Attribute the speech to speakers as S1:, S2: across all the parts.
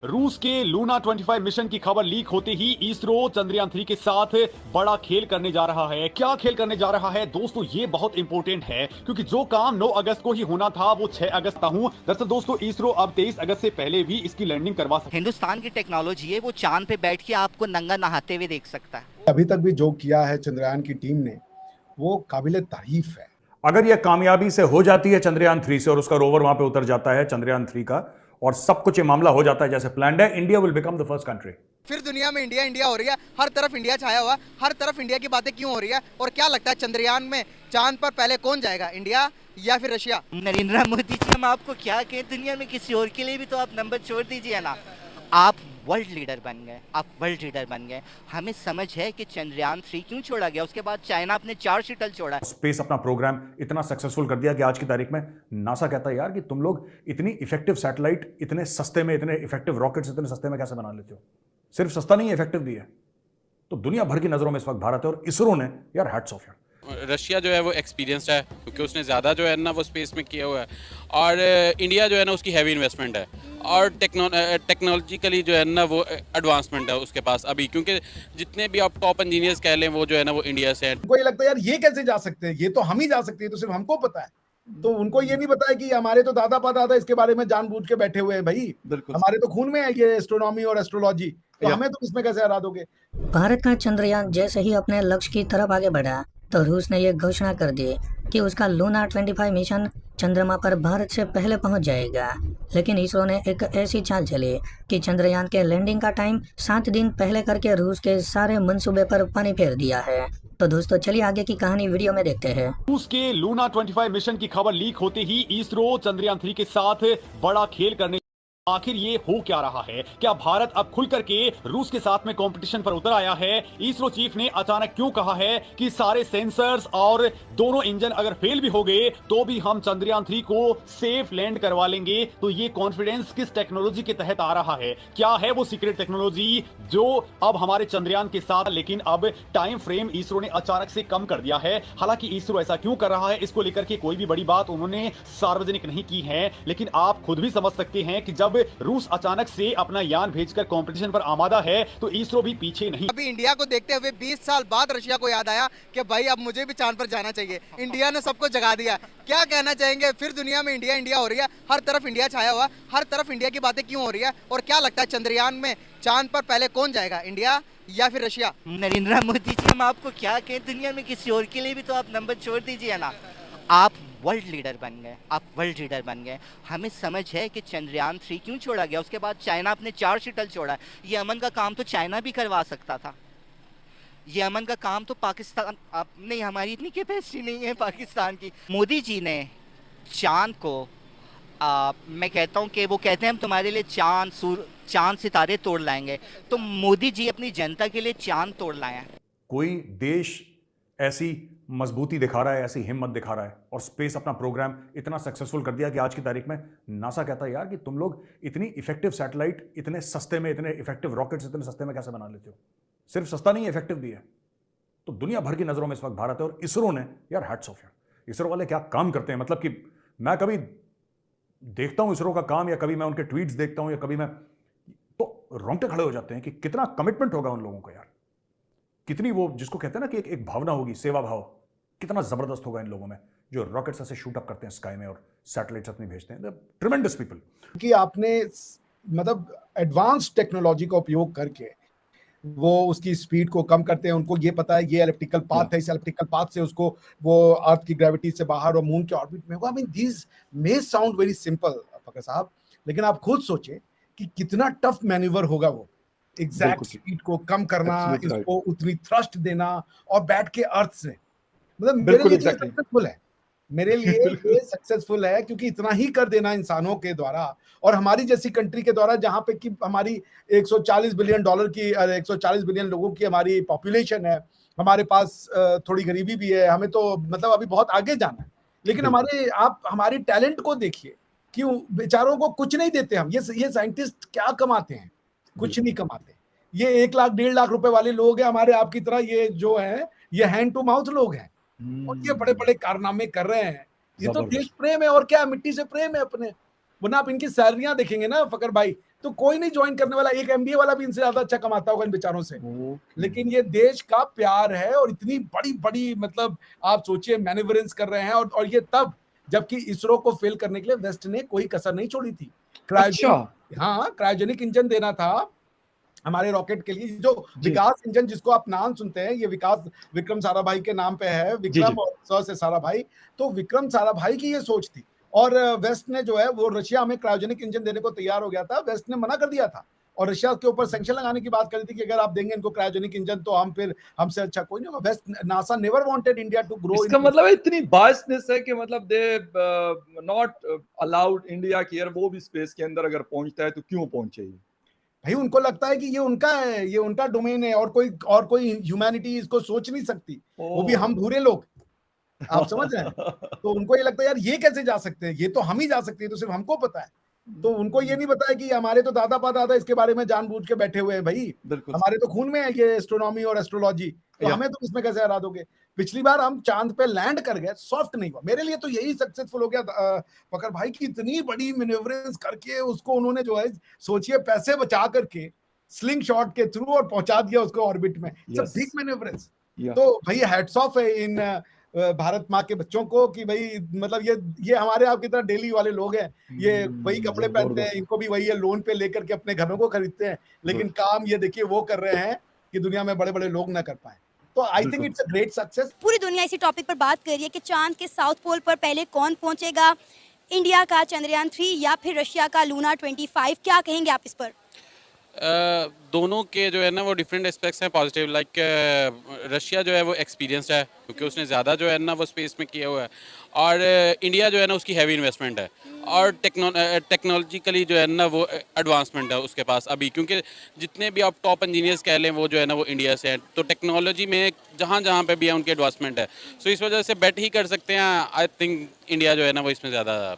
S1: रूस के Luna 25 mission की खबर लीक होते ही इसरो चंद्रयान 3 के साथ बड़ा खेल करने जा रहा है। क्या खेल करने जा रहा है दोस्तों, ये बहुत इंपॉर्टेंट है क्योंकि जो काम 9 अगस्त को ही होना था वो 6 अगस्त का हूं। दरअसल दोस्तों इसरो अब 23 अगस्त से पहले भी इसकी लैंडिंग करवा सकता है।
S2: हिंदुस्तान की टेक्नोलॉजी है, वो चांद पे बैठ के आपको नंगा नहाते हुए देख सकता है।
S3: अभी तक भी जो किया है चंद्रयान की टीम ने वो काबिले तारीफ है।
S4: अगर यह कामयाबी से हो जाती है चंद्रयान 3 से और उसका रोवर वहां पे उतर जाता है चंद्रयान 3 का और सब कुछ ये मामला हो जाता है जैसे प्लान्ड है, India will become the first country.
S5: फिर दुनिया में इंडिया इंडिया हो रही है, हर तरफ इंडिया छाया हुआ, हर तरफ इंडिया की बातें क्यों हो रही है? और क्या लगता है चंद्रयान में चांद पर पहले कौन जाएगा, इंडिया या फिर रशिया?
S2: नरेंद्र मोदी जी, हम आपको क्या कहें, दुनिया में किसी और के लिए भी तो आप नंबर छोड़ दीजिए ना। आप वर्ल्ड लीडर बन गए, आप वर्ल्ड लीडर बन गए। हमें समझ है कि चंद्रयान 3 क्यों छोड़ा गया, उसके बाद चाइना अपने 4 शटल छोड़ा।
S4: स्पेस अपना प्रोग्राम इतना सक्सेसफुल कर दिया कि आज की तारीख में नासा कहता है यार कि तुम लोग इतनी इफेक्टिव सैटेलाइट इतने सस्ते में, इतने इफेक्टिव रॉकेट्स इतने सस्ते में कैसे बना लेते हो? सिर्फ सस्ता नहीं, इफेक्टिव भी है। तो दुनिया भर की नजरों में इस वक्त भारत है और इसरो ने यार हैट्स ऑफ यार।
S6: रशिया जो है वो एक्सपीरियंस्ड है क्योंकि उसने ज़्यादा जो है ना वो स्पेस में किया हुआ है, और इंडिया जो है ना उसकी हैवी इन्वेस्टमेंट है और टेक्नोलॉजिकली जो है ना वो एडवांसमेंट है उसके पास अभी, क्योंकि जितने भी आप टॉप इंजीनियर्स कह लें वो जो है ना वो इंडिया से हैं।
S3: उनको ये लगता है यार ये कैसे जा सकते हैं, ये तो हम ही जा सकते हैं, तो सिर्फ हमको पता है। तो उनको ये नहीं पता है कि हमारे तो दादा परदादा इसके बारे में जानबूझ के बैठे हुए हैं भाई। हमारे तो खून में है ये एस्ट्रोनॉमी और एस्ट्रोलॉजी, तो हमें तो इसमें कैसे हरा दोगे?
S7: भारत का चंद्रयान जैसे ही अपने लक्ष्य की तरफ आगे बढ़ा तो रूस ने यह घोषणा कर दी कि उसका लूना 25 मिशन चंद्रमा पर भारत से पहले पहुंच जाएगा। लेकिन इसरो ने एक ऐसी चाल चली कि चंद्रयान के लैंडिंग का टाइम 7 दिन पहले करके रूस के सारे मंसूबे पर पानी फेर दिया है। तो दोस्तों चलिए आगे की कहानी वीडियो में देखते हैं।
S1: रूस के लूना 25 मिशन की खबर लीक होते ही इसरो चंद्रयान 3 के साथ बड़ा खेल करने, आखिर ये हो क्या रहा है? क्या भारत अब खुल करके रूस के साथ में कंपटीशन पर उतर आया है? इसरो चीफ ने अचानक क्यों कहा है कि सारे सेंसर्स और दोनों इंजन अगर फेल भी हो गए तो भी हम चंद्रयान 3 को सेफ लैंड करवा लेंगे? तो ये कॉन्फिडेंस किस टेक्नोलॉजी के तहत आ रहा है? क्या है वो सीक्रेट टेक्नोलॉजी जो अब हमारे चंद्रयान के साथ, लेकिन अब टाइम फ्रेम इसरो ने अचानक से कम कर दिया है। हालांकि इसरो ऐसा क्यों कर रहा है, इसको लेकर के कोई भी बड़ी बात उन्होंने सार्वजनिक नहीं की है, लेकिन आप खुद भी समझ सकते हैं कि जब रूस अचानक से अपना यान भेजकर कंपटीशन पर आमादा है तो इसरो भी पीछे नहीं।
S5: अभी इंडिया को देखते हुए 20 साल बाद रशिया को याद आया कि भाई अब मुझे भी चांद पर जाना चाहिए। इंडिया ने सबको जगा दिया। क्या कहना चाहेंगे? फिर दुनिया में इंडिया इंडिया हो रही है, हर तरफ इंडिया छाया हुआ, हर तरफ इंडिया की बातें क्यों हो रही है? और क्या लगता है चंद्रयान में चांद पर पहले कौन जाएगा, इंडिया या फिर रशिया?
S2: नरेंद्र मोदी जी, हम आपको क्या कहें, दुनिया में किसी और के लिए भी तो आप नंबर छोड़ दीजिए ना। आप वर्ल्ड लीडर बन गए, आप वर्ल्ड लीडर बन गए। हमें समझ है कि चंद्रयान 3 क्यों छोड़ा गया, उसके बाद चाइना अपने 4 शटल छोड़ा। ये अमन का काम तो चाइना भी करवा सकता था। ये अमन का काम तो पाकिस्तान, आप नहीं, हमारी इतनी कैपेसिटी नहीं है पाकिस्तान की। मोदी जी ने चांद को मैं कहता हूँ कि वो कहते हैं हम तुम्हारे लिए चांद सितारे तोड़ लाएंगे, तो मोदी जी अपनी जनता के लिए चांद तोड़ लाए हैं।
S4: कोई देश ऐसी मजबूती दिखा रहा है, ऐसी हिम्मत दिखा रहा है और स्पेस अपना प्रोग्राम इतना सक्सेसफुल कर दिया कि आज की तारीख में नासा कहता है यार कि तुम लोग इतनी इफेक्टिव सैटेलाइट इतने सस्ते में, इतने इफेक्टिव रॉकेट्स इतने सस्ते में कैसे बना लेते हो? सिर्फ सस्ता नहीं, इफेक्टिव भी है। तो दुनिया भर की नजरों में इस वक्त भारत है और इसरो ने यार हैट्स ऑफ यार। इसरो वाले क्या काम करते हैं, मतलब कि मैं कभी देखता हूं इसरो का काम या कभी मैं उनके ट्वीट्स देखता हूं या कभी मैं, तो रोंगटे खड़े हो जाते हैं कि कितना कमिटमेंट होगा उन लोगों का यार, कितनी वो जिसको कहते हैं ना कि एक भावना होगी, सेवा भाव, कितना जबरदस्त होगा इन लोगों में जो रॉकेट्स ऐसे शूट अप करते हैं स्काई में और सैटेलाइट्स अपनी भेजते हैं। Tremendous people.
S3: कि आपने मतलब एडवांस टेक्नोलॉजी का उपयोग करके वो उसकी स्पीड को कम करते हैं। उनको ये पता है ये इलेक्ट्रिकल पाथ है, इस इलेक्ट्रिकल पाथ से उसको वो अर्थ की ग्रेविटी से बाहर और मून के ऑर्बिट में होगा। I mean this may sound very simple Fakhar sahab, लेकिन आप खुद सोचें कि कितना टफ मैन्यूवर होगा वो। एग्जैक्ट स्पीड को कम करना, इसको उतनी थ्रस्ट देना और बैठ के अर्थ से, मतलब मेरे लिए सक्सेसफुल है, मेरे लिए ये सक्सेसफुल है क्योंकि इतना ही कर देना इंसानों के द्वारा और हमारी जैसी कंट्री के द्वारा जहां पे कि हमारी 140 बिलियन डॉलर की 140 बिलियन लोगों की हमारी पॉपुलेशन है, हमारे पास थोड़ी गरीबी भी है, हमें तो मतलब अभी बहुत आगे जाना है। लेकिन आप हमारी टैलेंट को देखिए कि बेचारों को कुछ नहीं देते हम। ये साइंटिस्ट क्या कमाते हैं? कुछ नहीं कमाते। ये 1 लाख 1.5 लाख रुपए वाले लोग हैं हमारे आपकी तरह, ये जो है ये हैंड टू माउथ लोग हैं और ये बड़े बड़े कारनामे कर रहे हैं। ये तो देश प्रेम है और क्या, मिट्टी से प्रेम है अपने। वरना आप इनकी सैलरियां देखेंगे ना फकर भाई, तो कोई नहीं ज्वाइन करने वाला। एक एमबीए वाला भी इनसे ज्यादा अच्छा कमाता होगा इन बेचारों से। लेकिन ये देश का प्यार है और इतनी बड़ी बड़ी मतलब आप सोचिए मैनेवरेंस कर रहे हैं और ये तब जबकि इसरो को फेल करने के लिए वेस्ट ने कोई कसर नहीं छोड़ी थी। हाँ, क्रायोजेनिक इंजन देना था हमारे रॉकेट के लिए। जो विकास इंजन जिसको आप नाम सुनते हैं, ये विकास विक्रम साराभाई के नाम पे है, विक्रम और स से साराभाई। तो विक्रम साराभाई की ये सोच थी और वेस्ट ने जो है वो रशिया में क्रायोजेनिक इंजन देने को तैयार हो गया था। वेस्ट ने मना कर दिया था और रशिया के ऊपर सैंक्शन लगाने की बात करी थी कि अगर आप देंगे इनको क्रायोजेनिक इंजन तो हम फिर हमसे अच्छा कोई नहीं होगा। West NASA never wanted India to grow.
S8: इसका मतलब इतनी बायसनेस है कि मतलब दे नॉट अलाउड इंडिया की एयर वो भी स्पेस के अंदर अगर पहुंचता है तो क्यों पहुंचे
S3: भाई। उनको लगता है कि ये उनका है, ये उनका डोमेन है और कोई ह्यूमैनिटी इसको सोच नहीं सकती, वो भी हम भूरे लोग। आप समझ रहे हैं? तो उनको ये लगता है यार ये कैसे जा सकते हैं, ये तो हम ही जा सकते हैं, तो सिर्फ हमको पता है। तो उनको ये नहीं पता है कि हमारे तो दादा परदादा इसके बारे में जानबूझ के बैठे हुए हैं भाई। हमारे तो खून में है ये एस्ट्रोनॉमी और एस्ट्रोलॉजी, तो हमें तो इसमें कैसे हरा दोगे। पिछली बार हम चांद पे लैंड कर गए, सॉफ्ट नहीं हुआ। मेरे लिए तो यही सक्सेसफुल हो गया फकर भाई की इतनी बड़ी मैन्युवरेंस करके उसको उन्होंने जो है सोचिए पैसे बचा करके स्लिंग शॉट के थ्रू और पहुंचा दिया उसको ऑर्बिट में। बिग मैन्युवरेंस। तो भाई हैट्स ऑफ है इन भारत माँ के बच्चों को कि भाई मतलब ये हमारे आपकी तरह डेली वाले लोग हैं। ये वही कपड़े पहनते हैं, इनको भी वही है, लोन पे लेकर के अपने घरों को खरीदते हैं, लेकिन काम ये देखिए वो कर रहे हैं कि दुनिया में बड़े बड़े लोग ना कर पाए। तो I think it's a great success.
S9: पूरी दुनिया इसी टॉपिक पर बात कर रही है कि चांद के साउथ पोल पर पहले कौन पहुंचेगा, इंडिया का चंद्रयान 3 या फिर रशिया का लूना 25। क्या कहेंगे आप इस पर?
S6: दोनों के जो है ना वो डिफरेंट एस्पेक्ट्स हैं पॉजिटिव। लाइक रशिया जो है वो एक्सपीरियंस्ड है क्योंकि उसने ज़्यादा जो है ना वो स्पेस में किया हुआ है, और इंडिया जो है ना उसकी हैवी इन्वेस्टमेंट है और टेक्नोलॉजिकली जो है ना वो एडवांसमेंट है उसके पास अभी, क्योंकि जितने भी आप टॉप इंजीनियर्स कह लें वो जो है ना वो इंडिया से हैं। तो टेक्नोलॉजी में जहाँ जहाँ पे भी है उनकी एडवांसमेंट है। सो इस वजह से बेट ही कर सकते हैं। आई थिंक इंडिया जो है ना वो इसमें ज़्यादा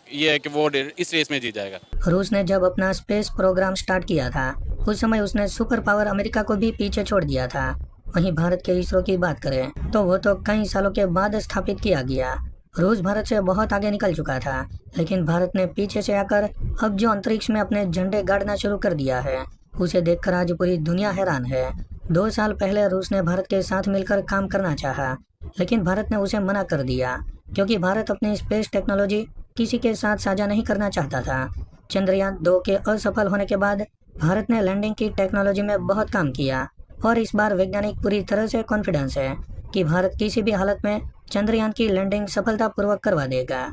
S6: ये है कि वो इस रेस में जीत जाएगा।
S7: रूस ने जब अपना स्पेस प्रोग्राम स्टार्ट किया था उस समय उसने सुपर पावर अमेरिका को भी पीछे छोड़ दिया था। वहीं भारत के इसरो की बात करें तो वो तो कई सालों के बाद स्थापित किया गया। रूस भारत से बहुत आगे निकल चुका था, लेकिन भारत ने पीछे से आकर अब जो अंतरिक्ष में अपने झंडे गाड़ना शुरू कर दिया है उसे देखकर आज पूरी दुनिया हैरान है। 2 साल पहले रूस ने भारत के साथ मिलकर काम करना चाहा, लेकिन भारत ने उसे मना कर दिया क्योंकि भारत अपनी स्पेस टेक्नोलॉजी किसी के साथ साझा नहीं करना चाहता था। चंद्रयान 2 के असफल होने के बाद भारत ने लैंडिंग की टेक्नोलॉजी में बहुत काम किया और इस बार वैज्ञानिक पूरी तरह से कॉन्फिडेंस है कि भारत किसी भी हालत में चंद्रयान की लैंडिंग सफलतापूर्वक करवा देगा।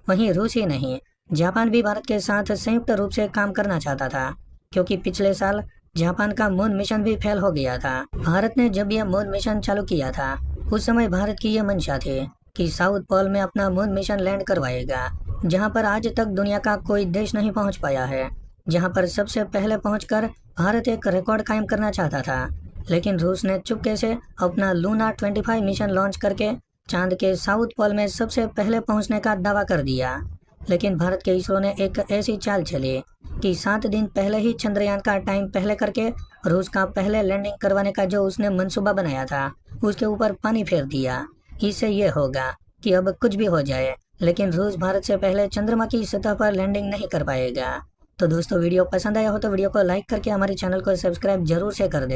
S7: वहीं रूस ही नहीं, जापान भी भारत के साथ संयुक्त रूप से काम करना चाहता था क्योंकि पिछले साल जापान का मून मिशन भी फेल हो गया था। भारत ने जब यह मून मिशन चालू किया था उस समय भारत की यह मंशा थी कि साउथ पोल में अपना मून मिशन लैंड करवाएगा, जहां पर आज तक दुनिया का कोई देश नहीं पहुंच पाया है, जहां पर सबसे पहले पहुंचकर भारत एक रिकॉर्ड कायम करना चाहता था। लेकिन रूस ने चुपके से अपना लूना 25 मिशन लॉन्च करके चांद के साउथ पोल में सबसे पहले पहुंचने का दावा कर दिया। लेकिन भारत के इसरो ने एक ऐसी चाल चली कि 7 दिन पहले ही चंद्रयान का टाइम पहले करके रूस का पहले लैंडिंग करवाने का जो उसने मंसूबा बनाया था उसके ऊपर पानी फेर दिया। इससे ये होगा कि अब कुछ भी हो जाए लेकिन रूस भारत से पहले चंद्रमा की सतह पर लैंडिंग नहीं कर पाएगा। तो दोस्तों वीडियो पसंद आया हो तो वीडियो को लाइक करके हमारे चैनल को सब्सक्राइब जरूर से कर दे।